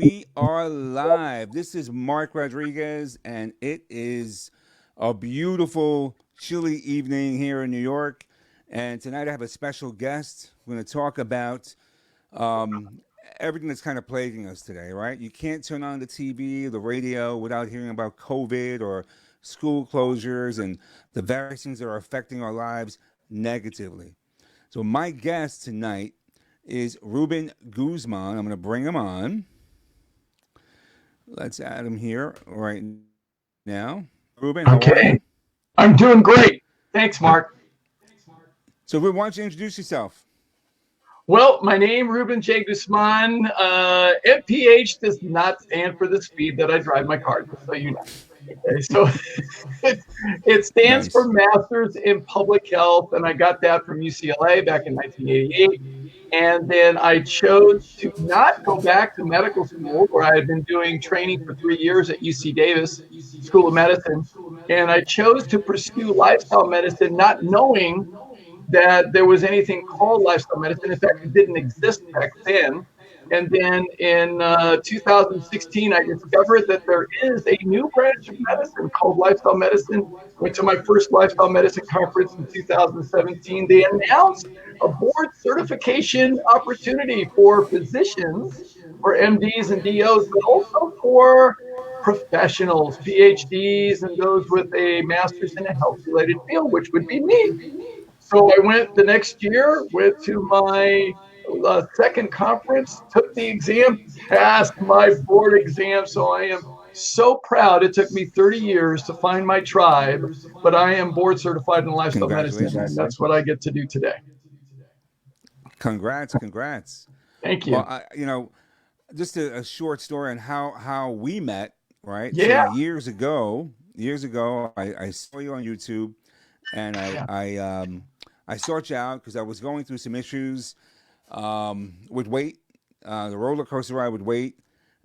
We are live. This is Mark Rodriguez, and it is a beautiful, chilly evening here in New York. And tonight I have a special guest. We're going to talk about um, everything that's kind of plaguing us today, right? You can't turn on the TV, the radio without hearing about COVID or school closures and the various things that are affecting our lives negatively. So, my guest tonight is Ruben Guzman. I'm going to bring him on. Let's add him here right now. Ruben, how are Okay, you? I'm doing great. Thanks, Mark. So, Ruben, why don't you introduce yourself? Well, my name Ruben J. Guzman. MPH does not stand for the speed that I drive my car, just so you know. Okay, so it stands for Nice. Masters in Public Health, and I got that from UCLA back in 1988. And then I chose to not go back to medical school, where I had been doing training for 3 years at UC Davis School of Medicine. And I chose to pursue lifestyle medicine, not knowing that there was anything called lifestyle medicine. In fact, it didn't exist back then. And then in 2016, I discovered that there is a new branch of medicine called lifestyle medicine. Went to my first lifestyle medicine conference in 2017. They announced a board certification opportunity for physicians, for MDs and DOs, but also for professionals, PhDs, and those with a master's in a health related field, which would be me. So I went the next year, went to my second conference, took the exam, passed my board exam. So I am so proud. It took me 30 years to find my tribe, but I am board certified in lifestyle medicine, and Congratulations. that's what I get to do today. Congrats. Congrats. Thank Well, you. just a short story on how we met, right? So, Yeah, years ago, I saw you on YouTube and yeah, I sought you out because I was going through some issues with weight, the roller coaster ride with weight,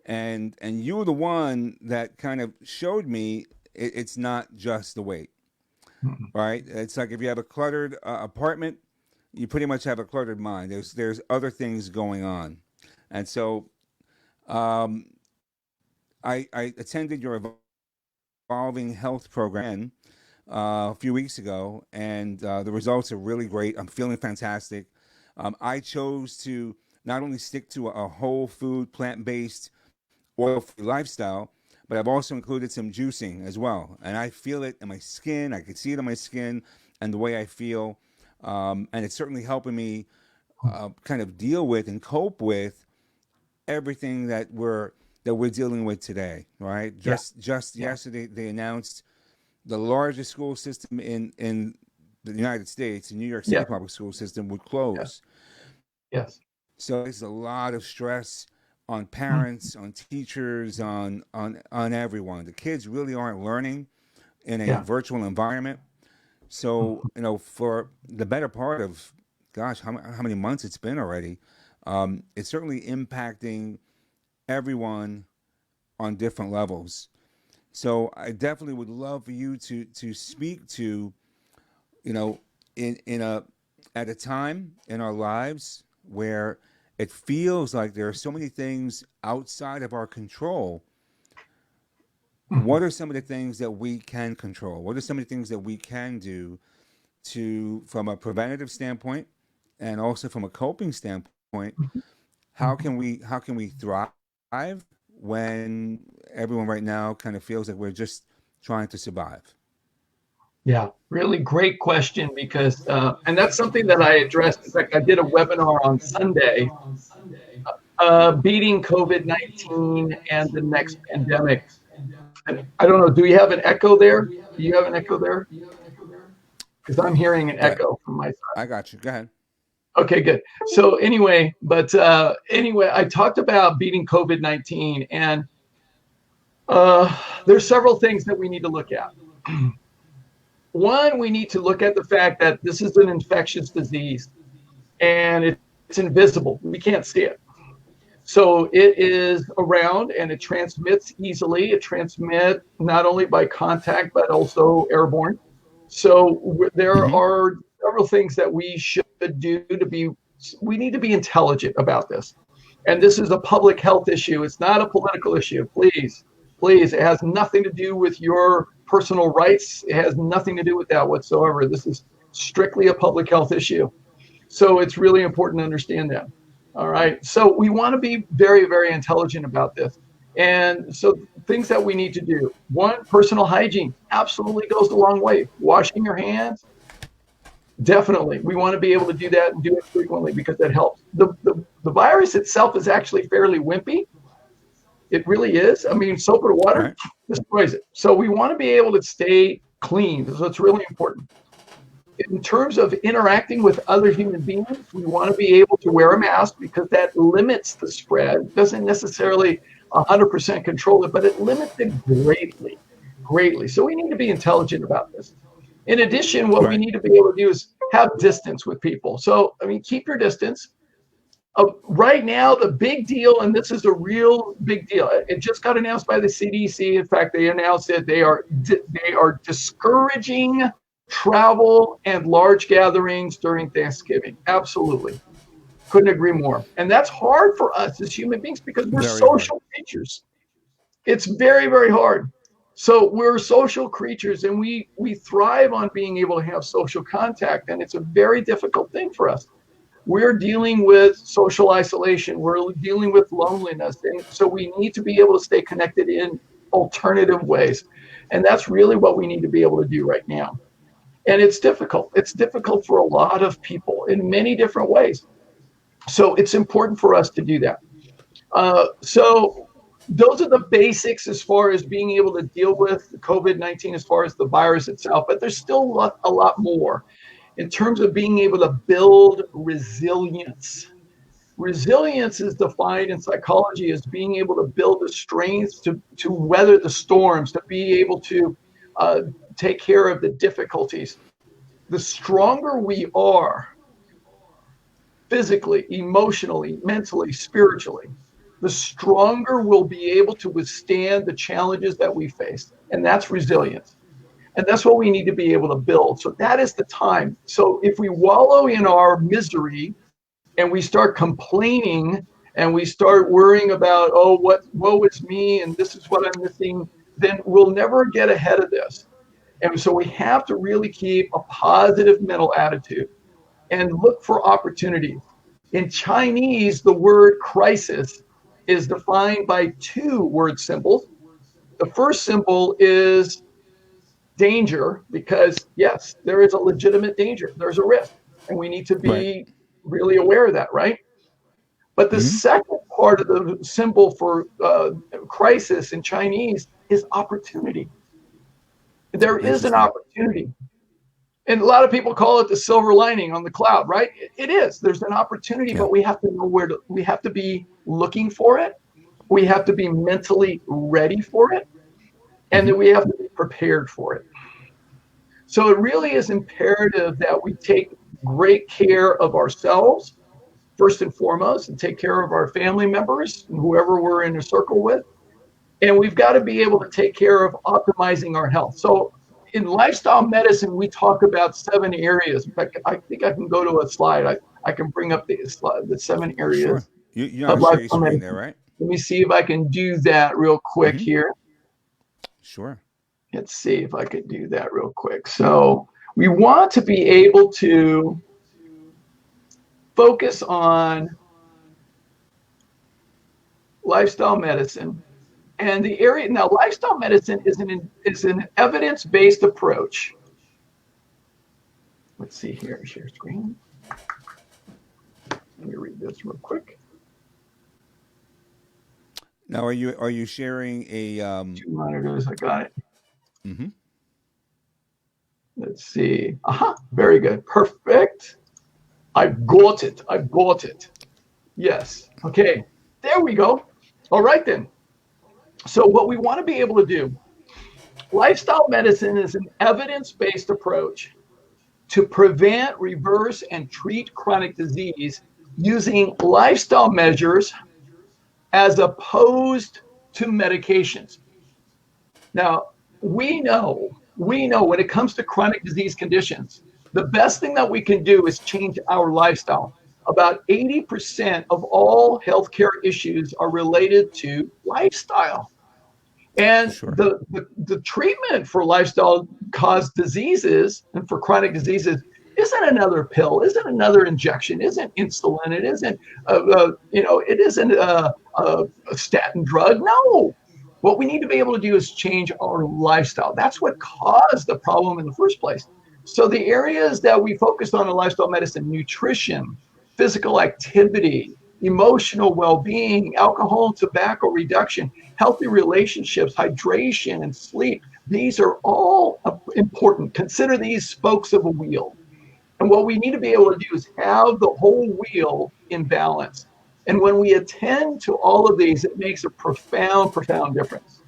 and you were the one that kind of showed me it's not just the weight, right? It's like if you have a cluttered apartment, you pretty much have a cluttered mind. There's other things going on, and so um, I attended your evolving health program a few weeks ago, and the results are really great. I'm feeling fantastic. I chose to not only stick to a whole food, plant based, oil free lifestyle, but I've also included some juicing as well. And I feel it in my skin. I can see it on my skin and the way I feel. And it's certainly helping me kind of deal with and cope with everything that we're dealing with today, right? yeah, Just yeah, yesterday they announced the largest school system in the United States, the New York City yeah, public school system, would yeah, close. yes. So it's a lot of stress on Mm, parents, on teachers, on everyone. The kids really aren't learning in a yeah. virtual environment. So Mhm. for the better part of, gosh, how many months it's been already, it's certainly impacting everyone on different levels. So I definitely would love for you to speak to, you know, in a at a time in our lives where it feels like there are so many things outside of our control. Mhm. What are some of the things that we can control? What are some of the things that we can do to, from a preventative standpoint, and also from a coping standpoint? How can we thrive when everyone right now kind of feels like we're just trying to survive? Yeah, really great question because, and that's something that I addressed. In fact, I did a webinar on Sunday, beating COVID-19 and the next pandemic. And I don't know, do we have an echo there? Do you have an echo there? Because I'm hearing an But echo from my side. I got you. Go ahead. Okay, good. So anyway, anyway, I talked about beating COVID-19, and there's several things that we need to look at. One, we need to look at the fact that this is an infectious disease and it's invisible. We can't see it. So it is around and it transmits easily. It transmits not only by contact, but also airborne. So there Hmm. are several things that we should do to be, we need to be intelligent about this. And this is a public health issue. It's not a political issue. Please, please. It has nothing to do with your personal rights. It has nothing to do with that whatsoever. This is strictly a public health issue. So it's really important to understand that. All right. So we want to be very, very intelligent about this. And so things that we need to do. One, personal hygiene absolutely goes a long way. Washing your hands, definitely. We want to be able to do that and do it frequently because that helps. The virus itself is actually fairly wimpy. It really is. I mean, soap and water destroys it. So we want to be able to stay clean. So it's really important. In terms of interacting with other human beings, we want to be able to wear a mask because that limits the spread. Doesn't necessarily 100% control it, but it limits it greatly. So we need to be intelligent about this. In addition, what we need to be able to do is have distance with people. So, I mean, keep your distance. Right now, the big deal, and this is a real big deal, it just got announced by the CDC. In fact, they announced that they are discouraging travel and large gatherings during Thanksgiving. Absolutely. Couldn't agree more. And that's hard for us as human beings because we're social creatures. It's very, very hard. So we're social creatures and we thrive on being able to have social contact. And it's a very difficult thing for us. We're dealing with social isolation. We're dealing with loneliness. And so we need to be able to stay connected in alternative ways. And that's really what we need to be able to do right now. And it's difficult. It's difficult for a lot of people in many different ways. So it's important for us to do that. So those are the basics as far as being able to deal with COVID-19 as far as the virus itself. But there's still a lot more in terms of being able to build resilience. Resilience is defined in psychology as being able to build the strength to weather the storms, to be able to take care of the difficulties. The stronger we are, physically, emotionally, mentally, spiritually, the stronger we'll be able to withstand the challenges that we face. And that's resilience. And that's what we need to be able to build. So that is the time. So if we wallow in our misery and we start complaining and we start worrying about, woe is me and this is what I'm missing, then we'll never get ahead of this. And so we have to really keep a positive mental attitude and look for opportunities. In Chinese, the word crisis is defined by two word symbols. The first symbol is danger, because yes, there is a legitimate danger. There's a risk, and we need to be really aware of that, right? But the second part of the symbol for crisis in Chinese is opportunity. There is an opportunity. And a lot of people call it the silver lining on the cloud, right? It is. There's an opportunity, but we have to know we have to be looking for it. We have to be mentally ready for it. And then we have to be prepared for it. So it really is imperative that we take great care of ourselves, first and foremost, and take care of our family members and whoever we're in a circle with. And we've got to be able to take care of optimizing our health. So in lifestyle medicine, we talk about 7 areas. In fact, I think I can go to a slide. I can bring up the 7 areas. Sure. You have a screen there, right? Let me see if I can do that real quick here. Sure. Let's see if I could do that real quick. So we want to be able to focus on lifestyle medicine. And the area now, lifestyle medicine is an evidence-based approach. Let's see here, share screen. Let me read this real quick. Now, are you sharing a 2 monitors? I got it. Mm-hmm. Let's see. Very good. Perfect. I got it. Yes. Okay. There we go. All right then. So what we want to be able to do, lifestyle medicine is an evidence-based approach to prevent, reverse, and treat chronic disease using lifestyle measures as opposed to medications. Now, we know when it comes to chronic disease conditions, the best thing that we can do is change our lifestyle. about 80% of all healthcare issues are related to lifestyle. And Sure. the treatment for lifestyle caused diseases and for chronic diseases isn't another pill, isn't another injection, isn't insulin, it isn't, it isn't a statin drug. No. What we need to be able to do is change our lifestyle. That's what caused the problem in the first place. So the areas that we focused on in lifestyle medicine: nutrition, physical activity, emotional well-being, alcohol and tobacco reduction, healthy relationships, hydration, and sleep. These are all important. Consider these spokes of a wheel. And what we need to be able to do is have the whole wheel in balance. And when we attend to all of these, it makes a profound, profound difference.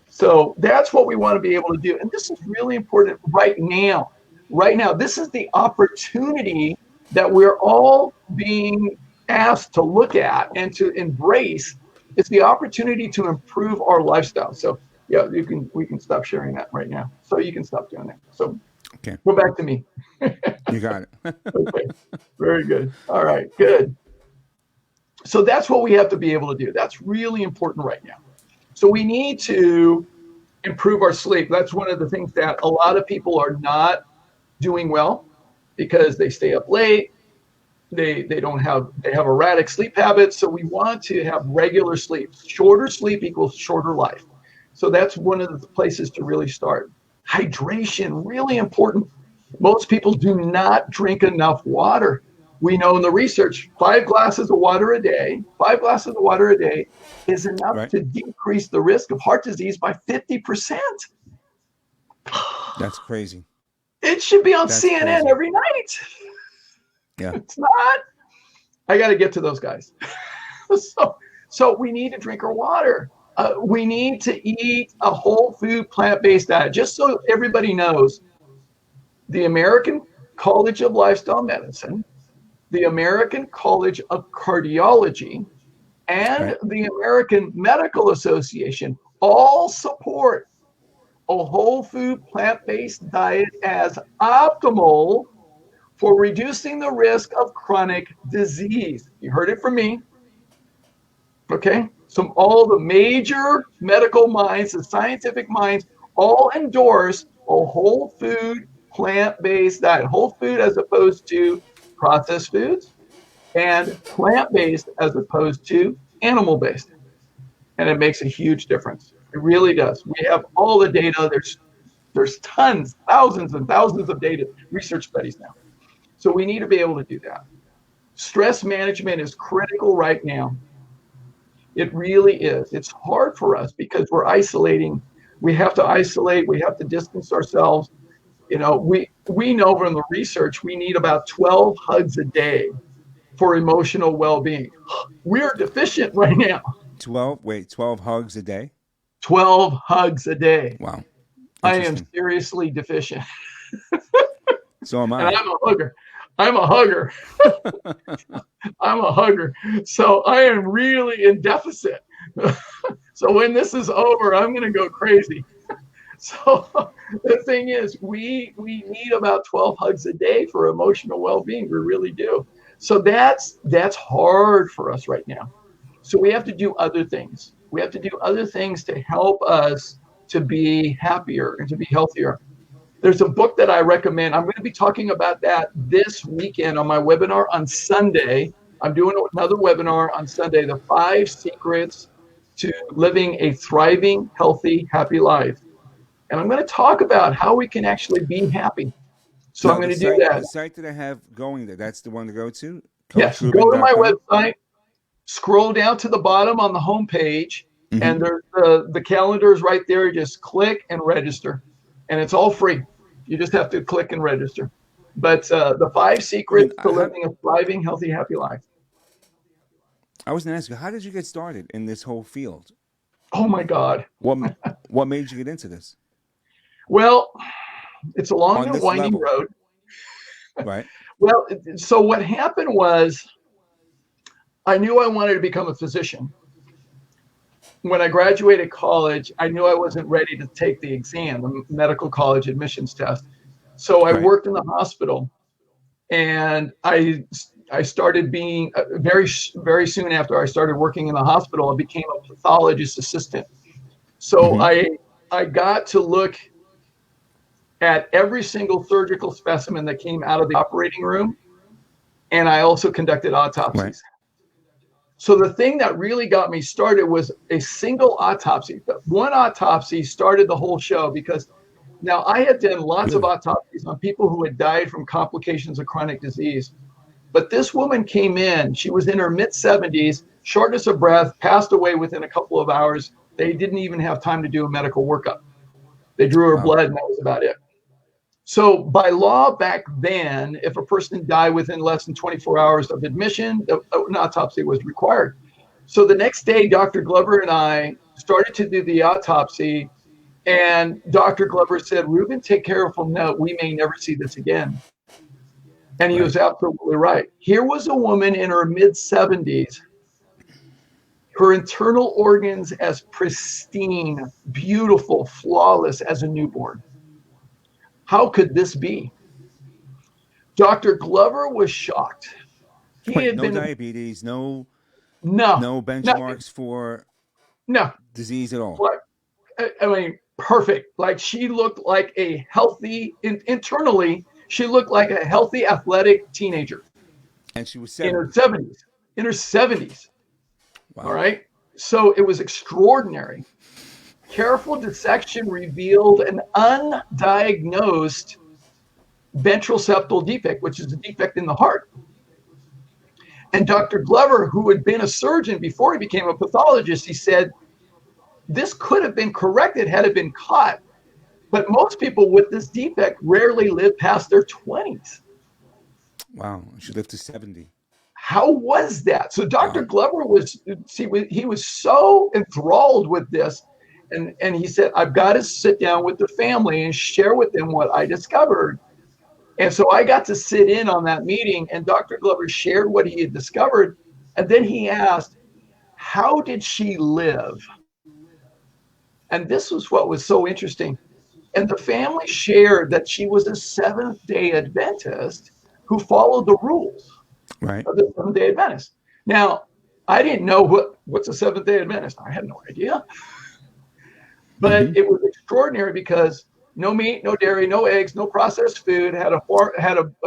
So that's what we want to be able to do. And this is really important right now. Right now, this is the opportunity that we're all being asked to look at and to embrace. It's the opportunity to improve our lifestyle. So yeah, we can stop sharing that right now. So you can stop doing that. So Okay. go back to me. You got it. Okay. Very good. All right, good. So that's what we have to be able to do. That's really important right now. So we need to improve our sleep. That's one of the things that a lot of people are not doing well because they stay up late. They have erratic sleep habits. So we want to have regular sleep. Shorter sleep equals shorter life. So that's one of the places to really start. Hydration, really important. Most people do not drink enough water. We know in the research, 5 glasses of water a day is enough to decrease the risk of heart disease by 50%. That's crazy. It should be on CNN crazy. Every night. Yeah. It's not. I got to get to those guys. So we need to drink our water. We need to eat a whole food, plant-based diet. Just so everybody knows, the American College of Lifestyle Medicine, the American College of Cardiology, and the American Medical Association all support a whole food, plant-based diet as optimal for reducing the risk of chronic disease. You heard it from me. Okay? So all the major medical minds, the scientific minds, all endorse a whole food, plant-based diet. Whole food as opposed to processed foods, and plant-based as opposed to animal-based. And it makes a huge difference. It really does. We have all the data. There's tons, thousands and thousands of data, research studies now. So we need to be able to do that. Stress management is critical right now. It really is. It's hard for us because we're isolating. We have to isolate. We have to distance ourselves. You know, we know from the research we need about 12 hugs a day for emotional well-being. We're deficient right now. 12 hugs a day? 12 hugs a day. Wow. I am seriously deficient. So am I. And I'm a hugger. I'm a hugger. So I am really in deficit. So when this is over, I'm going to go crazy. So the thing is, we need about 12 hugs a day for emotional well-being. We really do. So that's hard for us right now. So we have to do other things. We have to do other things to help us to be happier and to be healthier. There's a book that I recommend. I'm going to be talking about that this weekend on my webinar on Sunday. I'm doing another webinar on Sunday, the 5 secrets to living a thriving, healthy, happy life. And I'm going to talk about how we can actually be happy. So I'm going to do that. The site that I have going there, that's the one to go to? Yes, go to my website, scroll down to the bottom on the homepage, and there's the calendar is right there. Just click and register. And it's all free. You just have to click and register. But the 5 secrets to living a thriving, healthy, happy life. I was going to ask you, how did you get started in this whole field? Oh, my God. What made you get into this? Well, it's a long and winding road. Right. Well, so what happened was I knew I wanted to become a physician. When I graduated college, I knew I wasn't ready to take the exam, the medical college admissions test. So I worked in the hospital, and I I started being very soon after I started working in the hospital, I became a pathologist assistant. So Hmm. I got to look at every single surgical specimen that came out of the operating room, and I also conducted Right. autopsies. So the thing that really got me started was a single autopsy. One autopsy started the whole show because now I had done lots of autopsies on people who had died from complications of chronic disease. But this woman came in, she was in her mid 70s, shortness of breath, passed away within a couple of hours. They didn't even have time to do a medical workup. They drew her Wow. blood, and that was about it. So, by law back then, if a person died within less than 24 hours of admission, an autopsy was required. So, the next day, Dr. Glover and I started to do the autopsy, and Dr. Glover said, "Ruben, take careful note. We may never see this again." And he Right. was absolutely right. Here was a woman in her mid 70s, her internal organs as pristine, beautiful, flawless as a newborn. How could this be? Dr. Glover was shocked. He Right. had No been, diabetes. No. no, No nothing, benchmarks for no. disease at all. Like, I mean, perfect. Like she looked like a healthy, internally, she looked like a healthy, athletic teenager And she was in her 70. 70s. In her 70s. All Wow. right. So it was extraordinary. Careful dissection revealed an undiagnosed ventral septal defect, which is a defect in the heart. And Dr. Glover, who had been a surgeon before he became a pathologist, he said, this could have been corrected had it been caught. But most people with this defect rarely live past their 20s. Wow. She lived to 70. How was that? So Dr. Wow. Glover was, see, he was so enthralled with this. And he said, I've got to sit down with the family and share with them what I discovered. And so I got to sit in on that meeting, and Dr. Glover shared what he had discovered. And then he asked, how did she live? And this was what was so interesting. And the family shared that she was a Seventh-day Adventist who followed the rules Right. of the Seventh-day Adventist. Now, I didn't know what's a Seventh-day Adventist. I had no idea. But Hmm. it was extraordinary because no meat, no dairy, no eggs, no processed food, had a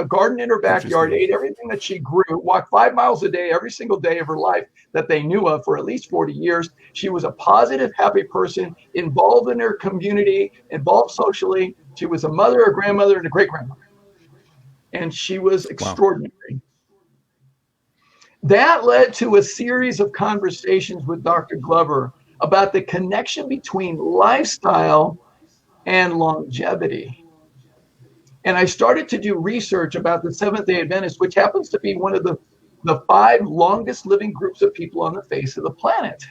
garden in her backyard, Interesting. ate everything that she grew, walked 5 miles a day every single day of her life that they knew of for at least 40 years. She was a positive, happy person, involved in her community, involved socially. She was a mother, a grandmother, and a great grandmother. And she was Wow. extraordinary. That led to a series of conversations with Dr. Glover about the connection between lifestyle and longevity. And I started to do research about the Seventh-day Adventists, which happens to be one of the 5 longest living groups of people on the face of the planet.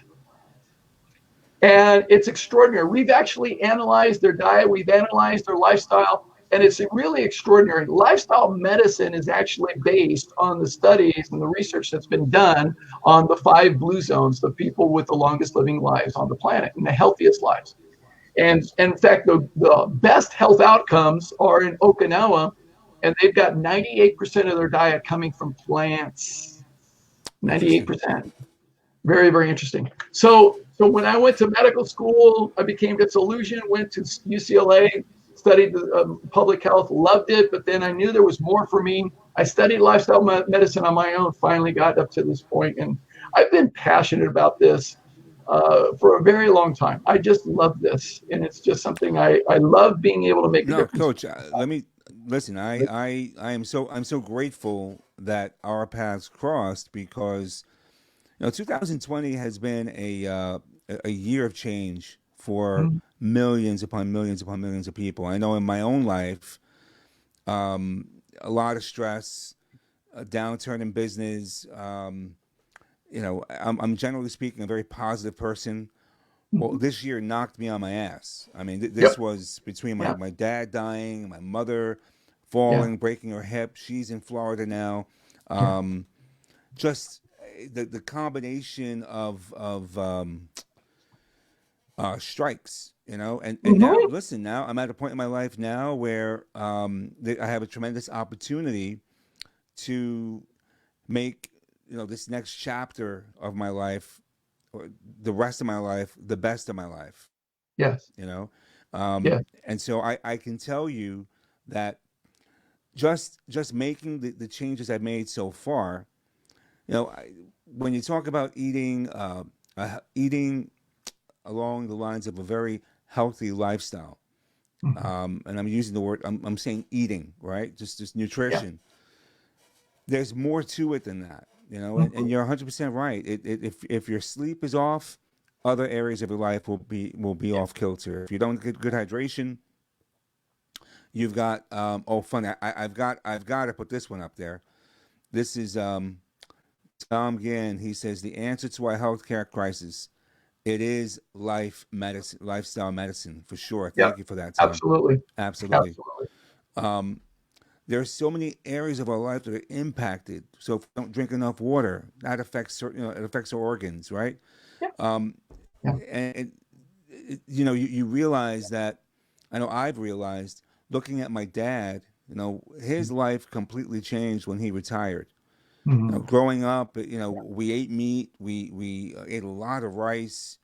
And it's extraordinary. We've actually analyzed their diet, we've analyzed their lifestyle, and it's really extraordinary. Lifestyle medicine is actually based on the studies and the research that's been done on the 5 blue zones, the people with the longest living lives on the planet and the healthiest lives. And in fact, the best health outcomes are in Okinawa, and they've got 98% of their diet coming from plants. Interesting. 98%. Very, very interesting. So when I went to medical school, I became disillusioned, went to UCLA, studied public health, loved it, but then I knew there was more for me. I studied lifestyle medicine on my own, finally got up to this point, and I've been passionate about this for a very long time. I just love this, and it's just something I love being able to make a No, difference. Coach. Let me listen. I'm so grateful that our paths crossed because 2020 has been a year of change for Mhm. millions upon millions upon millions of people. I know in my own life, a lot of stress, a downturn in business. I'm generally speaking a very positive person. Well, Mhm. this year knocked me on my ass. I mean, this Yep. was between Yeah. my dad dying, my mother Yeah. falling, breaking her hip. She's in Florida now. Yeah. Just the combination of strikes, and now Mhm. listen. Now I'm at a point in my life now where I have a tremendous opportunity to make this next chapter of my life, or the rest of my life, the best of my life. Yes. You know, Yes. and so I can tell you that just making the changes I've made so far. When you talk about eating along the lines of a very healthy lifestyle, Mhm. and I'm using the word, I'm saying eating, right? Just Yeah. nutrition. There's more to it than that, and Mhm. you're 100% right. If your sleep is off, other areas of your life will be Yeah. off kilter. If you don't get good hydration, you've got oh, funny. I've got to put this one up there. This is Tom Ginn. He says the answer to our healthcare crisis, it is lifestyle medicine for sure. Yeah. Thank you for that, Tom. Absolutely. Absolutely. Absolutely. Um, there's so many areas of our life that are impacted. So if we don't drink enough water, that affects it affects our organs, right? Yeah. Um, Yeah. and you realize that. I know I've realized looking at my dad. His life completely changed when he retired. Mhm. Growing up, we ate meat. We ate a lot of rice.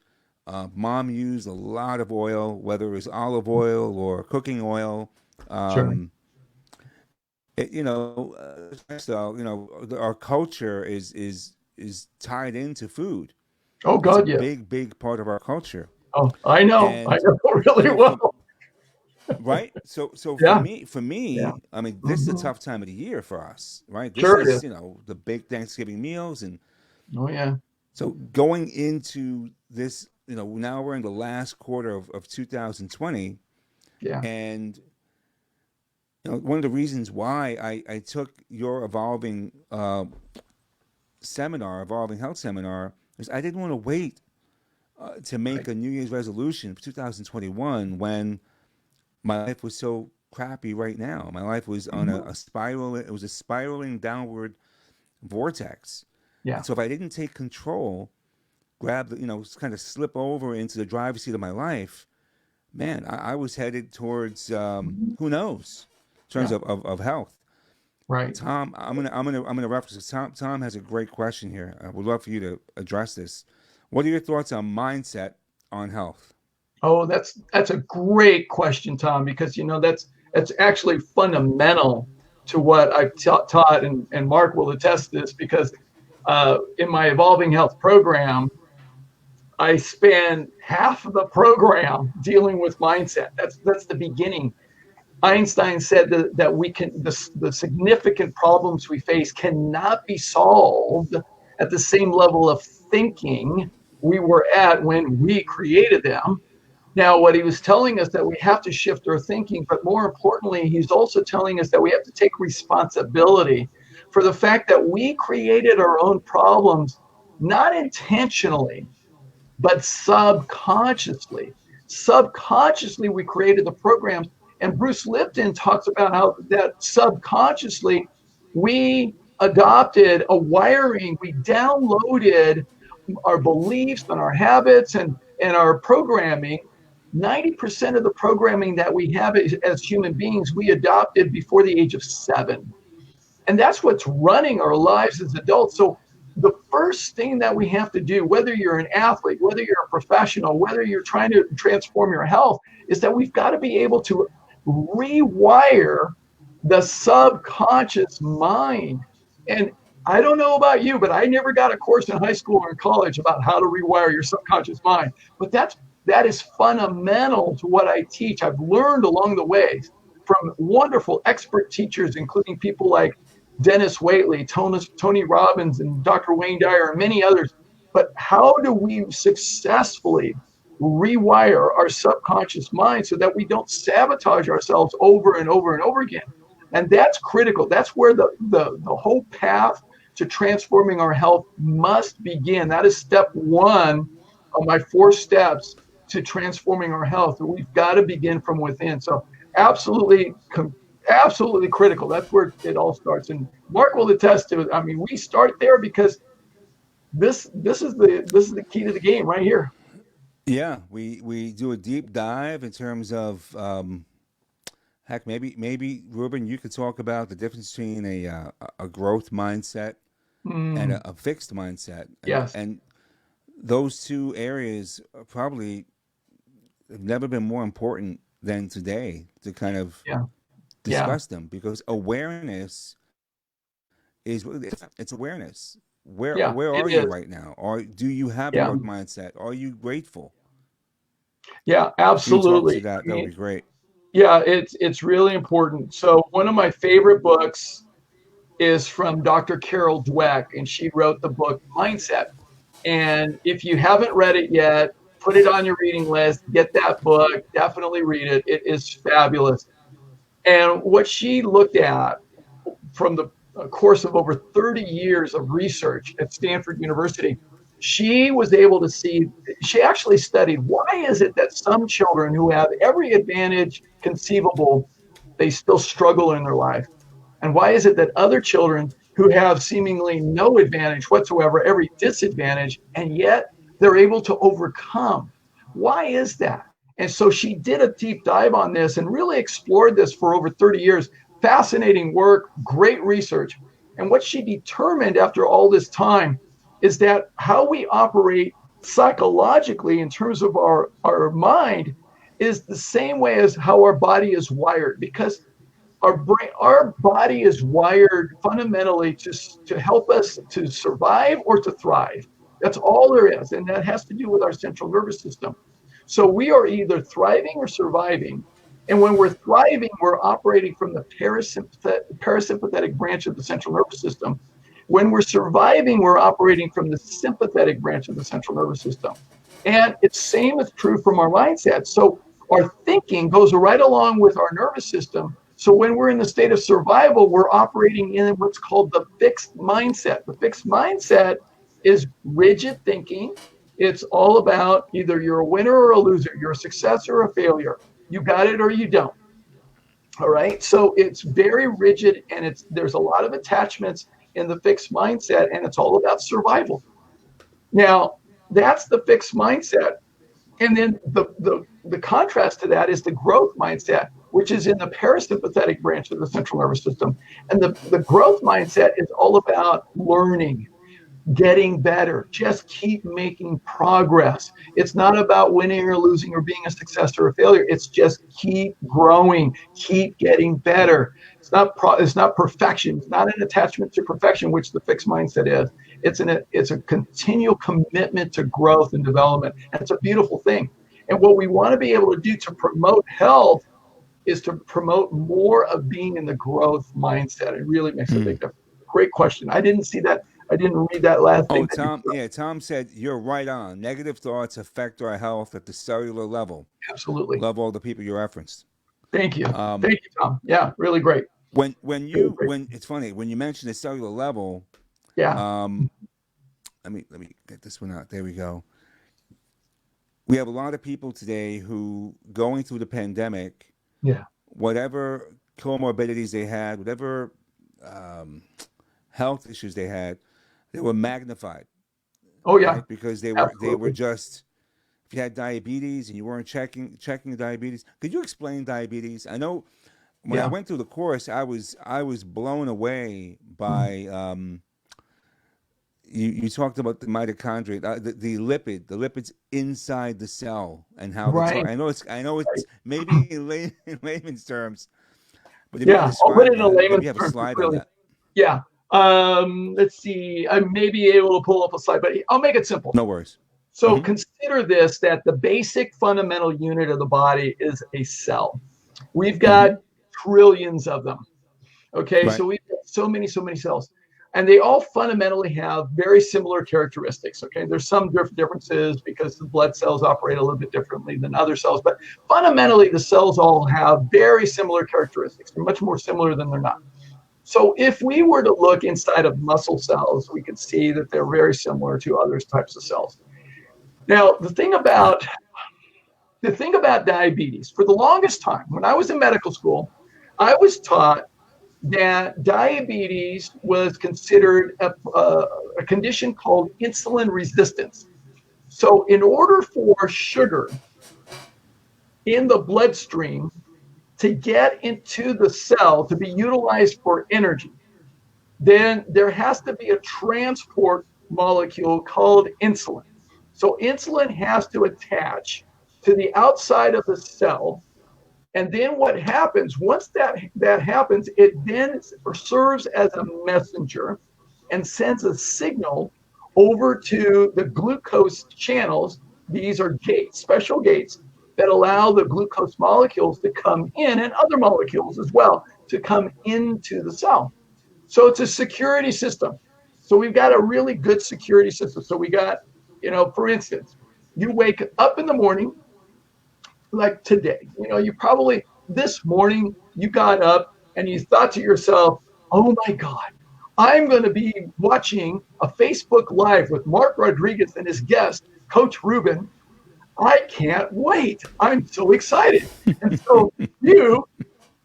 Mom used a lot of oil, whether it was olive oil or cooking oil. Sure. Um, so our culture is tied into food. Oh It's a God, yes. big part of our culture. Oh, I know. I And know really for well. right, so for Yeah. me, Yeah. I mean, this is a Hmm. tough time of the year for us, right? This Sure it is is. the big Thanksgiving meals, and Oh yeah. so going into this, now we're in the last quarter of 2020, Yeah. and one of the reasons why I took your evolving health seminar, is I didn't want to wait to make Right. a New Year's resolution for 2021 when my life was so crappy right now. My life was on Hmm. a spiral. It was a spiraling downward vortex. Yeah. And so if I didn't take control, grab kind of slip over into the driver's seat of my life, man, I was headed towards Hmm. who knows in terms Yeah. of health. Right. Tom, I'm gonna reference this. Tom has a great question here. I would love for you to address this. What are your thoughts on mindset on health? Oh, that's a great question, Tom, because that's actually fundamental to what I've taught, and Mark will attest to this because in my Evolving Health program, I spend half of the program dealing with mindset. That's the beginning. Einstein said that the significant problems we face cannot be solved at the same level of thinking we were at when we created them. Now, what he was telling us that we have to shift our thinking, but more importantly, he's also telling us that we have to take responsibility for the fact that we created our own problems, not intentionally, but subconsciously. Subconsciously, we created the programs. And Bruce Lipton talks about how that subconsciously we adopted a wiring, we downloaded our beliefs and our habits and our programming. 90% of the programming that we have as human beings, we adopted before the age of 7. And that's what's running our lives as adults. So the first thing that we have to do, whether you're an athlete, whether you're a professional, whether you're trying to transform your health, is that we've got to be able to rewire the subconscious mind. And I don't know about you, but I never got a course in high school or in college about how to rewire your subconscious mind. But that is fundamental to what I teach. I've learned along the way from wonderful expert teachers, including people like Dennis Waitley, Tony Robbins, and Dr. Wayne Dyer, and many others. But how do we successfully rewire our subconscious mind so that we don't sabotage ourselves over and over and over again? And that's critical. That's where the whole path to transforming our health must begin. That is step one of my 4 steps to transforming our health. We've got to begin from within. So absolutely absolutely critical. That's where it all starts. And Mark will attest to it. I mean, we start there because this is the key to the game right here. Yeah, we do a deep dive in terms of heck, maybe Ruben, you could talk about the difference between a growth mindset and Mm, a fixed mindset, yes. and those two areas are probably have never been more important than today to kind of Yeah. Yeah. discuss them, because awareness is it's awareness. Yeah. Where It are you is. right now? Or do you have a Yeah. growth mindset? Are you grateful? Yeah. Can you talk to Absolutely. I that? That would mean, be great. yeah, it's really important. So one of my favorite books is from Dr. Carol Dweck, and she wrote the book Mindset. And if you haven't read it yet, put it on your reading list. Get that book. Definitely read it. It is fabulous. And what she looked at from the course of over 30 years of research at Stanford University, she was able to see, she actually studied why is it that some children who have every advantage conceivable, they still struggle in their life? And why is it that other children who have seemingly no advantage whatsoever, every disadvantage, and yet they're able to overcome? Why is that? And so she did a deep dive on this and really explored this for over 30 years. Fascinating work, great research. And what she determined after all this time is that how we operate psychologically in terms of our mind is the same way as how our body is wired, because our body is wired fundamentally to help us to survive or to thrive. That's all there is, and that has to do with our central nervous system. So we are either thriving or surviving. And when we're thriving, we're operating from the parasympathetic branch of the central nervous system. When we're surviving, we're operating from the sympathetic branch of the central nervous system. And it's same is true from our mindset. So our thinking goes right along with our nervous system. So when we're in the state of survival, we're operating in what's called the fixed mindset. The fixed mindset is rigid thinking. It's all about either you're a winner or a loser, you're a success or a failure. You got it or you don't. All right. So it's very rigid, and there's a lot of attachments in the fixed mindset, and it's all about survival. Now, that's the fixed mindset. And then the contrast to that is the growth mindset, which is in the parasympathetic branch of the central nervous system. And the growth mindset is all about learning, getting better, just keep making progress. It's not about winning or losing or being a success or a failure. It's just keep growing, keep getting better. It's not perfection. It's not an attachment to perfection, which the fixed mindset is. It's a continual commitment to growth and development. And it's a beautiful thing. And what we want to be able to do to promote health is to promote more of being in the growth mindset. It really makes a big difference. Great question. I didn't see that. I didn't read that last Oh, thing that you Tom, put up. yeah, Tom said you're right on. Negative thoughts affect our health at the cellular level. Absolutely. Love all the people you referenced. Thank you. Um, Thank you, Tom. Yeah, really great. Really great. when it's funny when you mention the cellular level. Yeah. Um, let me get this one out. There we go. We have a lot of people today who going through the pandemic, Yeah. whatever comorbidities they had, whatever um, health issues they had, they were magnified, Oh, yeah. right? Because they were Absolutely. just, if you had diabetes and you weren't checking diabetes. Could you explain diabetes? I know when I Yeah. went through the course, I was blown away Mm. by you talked about the mitochondria, the lipids inside the cell, and how they talk. Right. I know it's maybe in layman's terms, but if you could Yeah. I'll put it describe in a that, maybe layman's you have a terms. slide on Really. that. Yeah. Let's see. I may be able to pull up a slide, but I'll make it simple. No worries. So Hmm. consider this, that the basic fundamental unit of the body is a cell. We've got Hmm. trillions of them. Okay, Right. so we've got so many cells, and they all fundamentally have very similar characteristics. Okay, there's some differences because the blood cells operate a little bit differently than other cells, but fundamentally the cells all have very similar characteristics. They're much more similar than they're not. So if we were to look inside of muscle cells, we could see that they're very similar to other types of cells. Now, Right. the thing about diabetes, for the longest time, when I was in medical school, I was taught that diabetes was considered a condition called insulin resistance. So, in order for sugar in the bloodstream to get into the cell to be utilized for energy, then there has to be a transport molecule called insulin. So insulin has to attach to the outside of the cell. And then what happens, once that happens, it then serves as a messenger and sends a signal over to the glucose channels. These are gates, special gates that allow the glucose molecules to come in, and other molecules as well, to come into the cell. So it's a security system. So we've got a really good security system. So we got, for instance, you wake up in the morning, like today, you probably, this morning, you got up and you thought to yourself, oh my God, I'm going to be watching a Facebook Live with Mark Rodriguez and his guest, Coach Rubin. I can't wait. I'm so excited. And so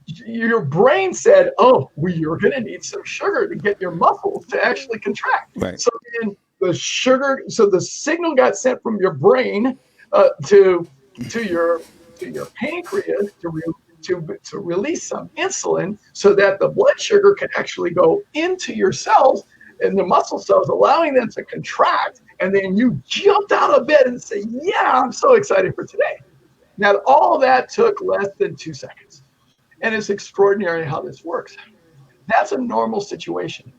your brain said, oh, well, you're going to need some sugar to get your muscles to actually contract. Right. So then the signal got sent from your brain to your pancreas to release some insulin so that the blood sugar can actually go into your cells and the muscle cells, allowing them to contract. And then you jumped out of bed and say, yeah, I'm so excited for today. Now, all that took less than 2 seconds. And it's extraordinary how this works. That's a normal situation.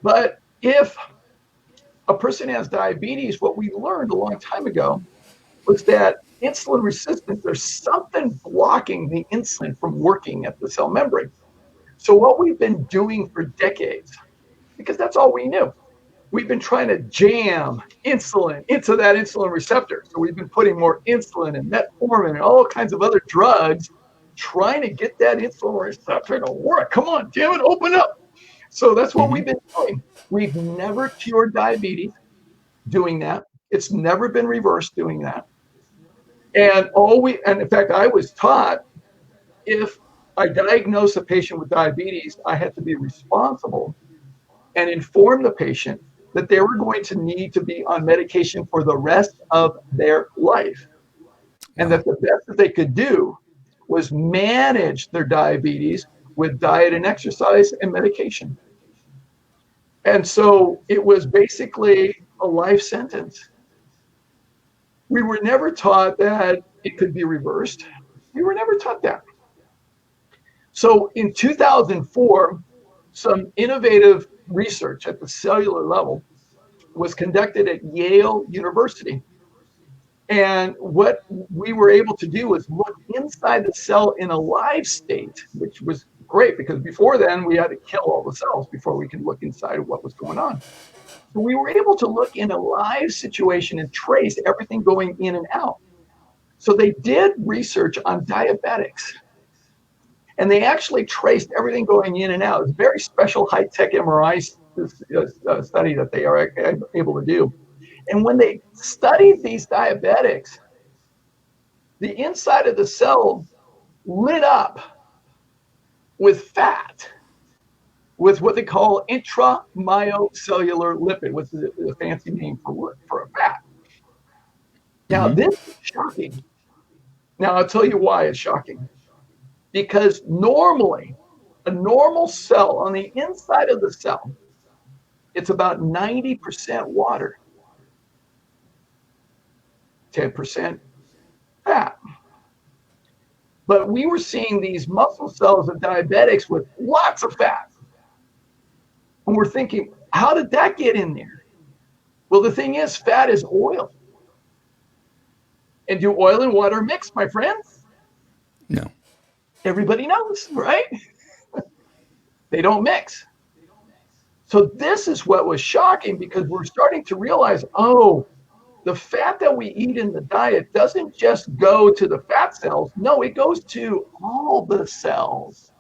But if a person has diabetes, what we learned a long time ago was that insulin resistance, there's something blocking the insulin from working at the cell membrane. So what we've been doing for decades, because that's all we knew, we've been trying to jam insulin into that insulin receptor. So we've been putting more insulin and metformin and all kinds of other drugs, trying to get that insulin receptor to work. Come on, damn it, open up. So that's what we've been doing. We've never cured diabetes doing that. It's never been reversed doing that. And in fact, I was taught, if I diagnose a patient with diabetes, I had to be responsible and inform the patient that they were going to need to be on medication for the rest of their life. And that the best that they could do was manage their diabetes with diet and exercise and medication. And so it was basically a life sentence. We were never taught that it could be reversed. We were never taught that. So in 2004, some innovative research at the cellular level was conducted at Yale University. And what we were able to do was look inside the cell in a live state, which was great because before then we had to kill all the cells before we could look inside of what was going on. So we were able to look in a live situation and trace everything going in and out. So they did research on diabetics, and they actually traced everything going in and out. It's a very special high-tech MRI study that they are able to do. And when they studied these diabetics, the inside of the cell lit up with fat, with what they call intramyocellular lipid, which is a fancy name for a fat. Now, this is shocking. Now, I'll tell you why it's shocking. Because normally, a normal cell, on the inside of the cell, it's about 90% water, 10% fat. But we were seeing these muscle cells of diabetics with lots of fat. And we're thinking, how did that get in there? Well, the thing is, fat is oil. And do oil and water mix, my friends? No. Everybody knows, right? They don't mix. So this is what was shocking, because we're starting to realize, oh, the fat that we eat in the diet doesn't just go to the fat cells. No, it goes to all the cells.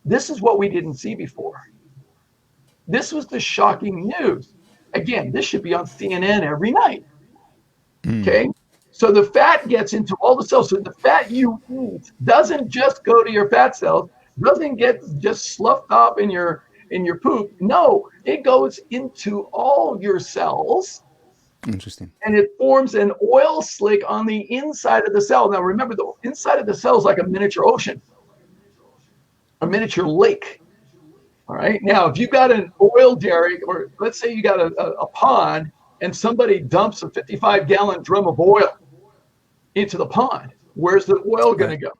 This is what we didn't see before. This was the shocking news. Again, this should be on CNN every night. Okay? So the fat gets into all the cells. So the fat you eat doesn't just go to your fat cells, doesn't get just sloughed off in your poop. No, it goes into all your cells. Interesting. And it forms an oil slick on the inside of the cell. Now remember, the inside of the cell is like a miniature ocean, a miniature lake. All right. Now, if you got an oil derrick, or let's say you got a pond and somebody dumps a 55-gallon drum of oil into the pond, where's the oil going to go?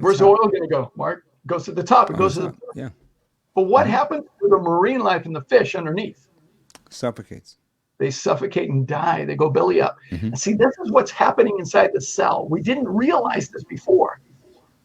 Where's the oil going to go, Mark? It goes to the top. It goes to the top. Yeah. But what happens to the marine life and the fish underneath? Suffocates. They suffocate and die. They go belly up. And see, this is what's happening inside the cell. We didn't realize this before,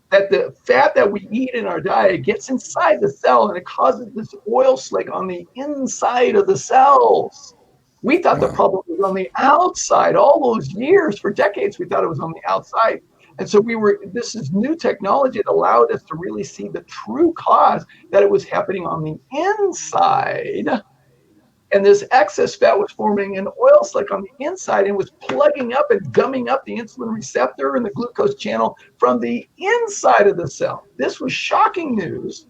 that the fat that we eat in our diet gets inside the cell and it causes this oil slick on the inside of the cells. We thought the problem was on the outside. All those years, for decades, we thought it was on the outside. And so this is new technology that allowed us to really see the true cause, that it was happening on the inside. And this excess fat was forming an oil slick on the inside and was plugging up and gumming up the insulin receptor and the glucose channel from the inside of the cell. This was shocking news.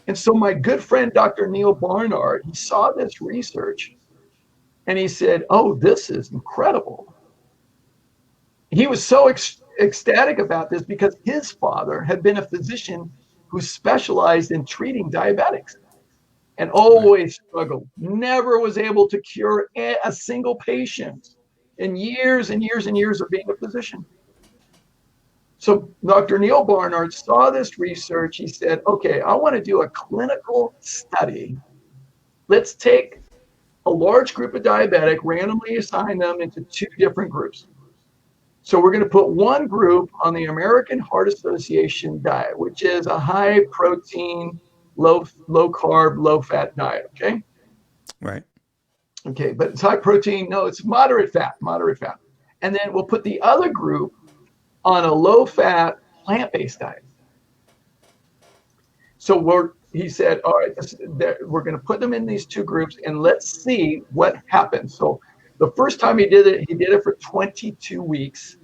And so my good friend, Dr. Neal Barnard, he saw this research and he said, oh, this is incredible. He was so ecstatic about this because his father had been a physician who specialized in treating diabetics and always struggled, never was able to cure a single patient in years and years and years of being a physician. So Dr. Neal Barnard saw this research. He said, okay, I want to do a clinical study. Let's take a large group of diabetic, randomly assign them into two different groups. So we're going to put one group on the American Heart Association diet, which is a high protein, low carb, low fat diet. Okay. Right. Okay. But it's high protein. No, it's moderate fat. And then we'll put the other group on a low fat, plant-based diet. So he said, all right, we're going to put them in these two groups and let's see what happens. So the first time he did it for 22 weeks.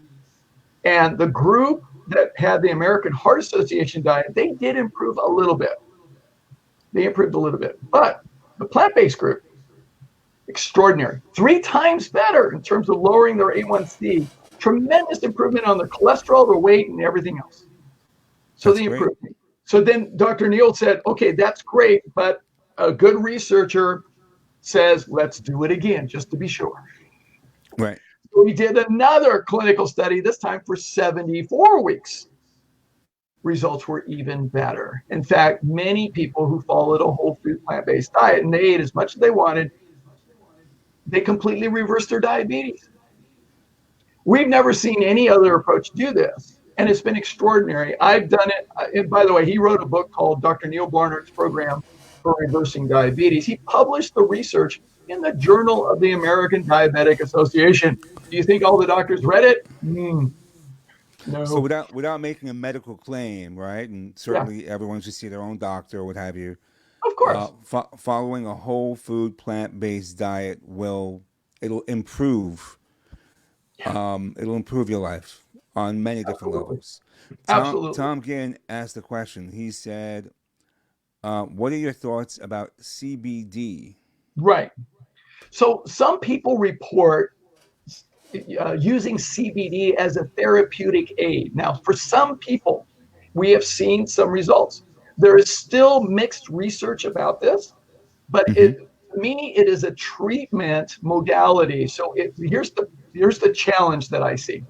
And the group that had the American Heart Association diet, they did improve a little bit. But the plant-based group, extraordinary. 3 times better in terms of lowering their A1C. Tremendous improvement on their cholesterol, their weight, and everything else. So the improvement. So then Dr. Neal said, okay, that's great, but a good researcher says, let's do it again, just to be sure. Right. So we did another clinical study, this time for 74 weeks. Results were even better. In fact, many people who followed a whole food plant-based diet and they ate as much as they wanted, they completely reversed their diabetes. We've never seen any other approach do this, and it's been extraordinary. I've done it. And by the way, he wrote a book called Dr. Neal Barnard's Program for Reversing Diabetes. He published the research in the Journal of the American Diabetic Association. Do you think all the doctors read it? No. So without making a medical claim, right? And certainly everyone should see their own doctor or what have you. Of course. Following a whole food plant-based diet it'll improve. It'll improve your life on many different levels. Absolutely. Tom Ginn asked the question. He said, what are your thoughts about CBD? Right. So some people report using CBD as a therapeutic aid. Now, for some people, we have seen some results. There is still mixed research about this, but to me, it is a treatment modality. So here's the challenge that I see.